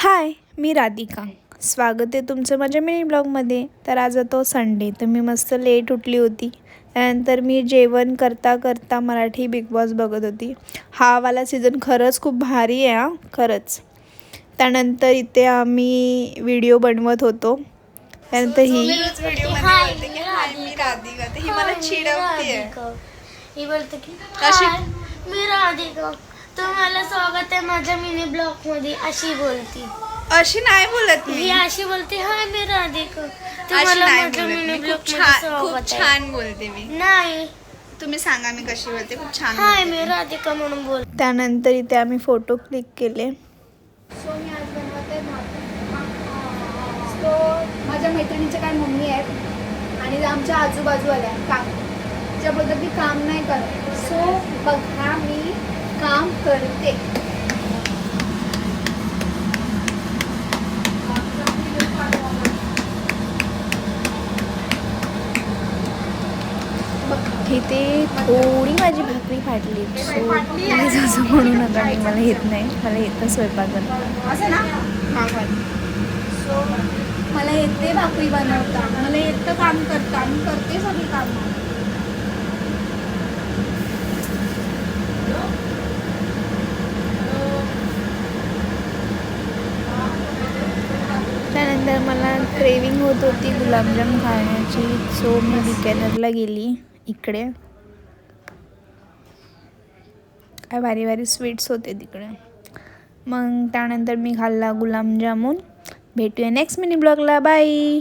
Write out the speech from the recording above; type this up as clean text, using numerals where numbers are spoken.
हाय, मी राधिका. स्वागत आहे तुमचं माझ्या मिनी ब्लॉगमध्ये. तर आज तो संडे, तर मी मस्त लेट उठली होती. त्यानंतर मी जेवण करता करता मराठी बिग बॉस बघत होती. हा वाला सीझन खरंच खूप भारी आहे हां, खरंच. त्यानंतर इथे आम्ही व्हिडिओ बनवत होतो. त्यानंतर ही राधिका, ही मला चिडवते. ही बोलते की अशी हाय मी राधिका, तुम्हाला स्वागत आहे माझ्या मिनी ब्लॉग मध्ये. अशी बोलती, अशी नाही बोलत ही मी. अशी बोलते हाय मी राधिका, अशी तुम्हाला नाही माझ्या बोलत मिनी मी. ब्लॉग खूप मध्ये छान, खूप स्वागत आहे. छान बोलते मी. नाही, तुम्ही सांगा मी कशी बोलते. खूप छान हाय बोलते मी मी. राधिका म्हणून बोल. त्यानंतर इथे आम्ही फोटो क्लिक केले. सो मी आज बनवते सो माझ्या मैत्रिणीच्या काय मम्मी आहेत आणि आमच्या आजूबाजूवाल्या काम ज्या बोलतात की काम नाही करत. सो बघा मी काम करते. इथे थोडी माझी भाकरी फाटली. सो प्लीज असं म्हणू नका, मी मला येत नाही, मला येतं स्वयंपाक बनवायला. असं ना सो मला येते भाकरी बनवता, मला येतं काम करता, मी करते सगळी कामं. त्यानंतर मला क्रेविंग होत होती गुलाबजाम खाण्याची. सो मी बिकानेरला गेली. इकडे काय भारी भारी स्वीट्स होते तिकडे. मग त्यानंतर मी खाल्ला गुलाबजामुन. भेटूया नेक्स्ट मिनी ब्लॉगला. बाय.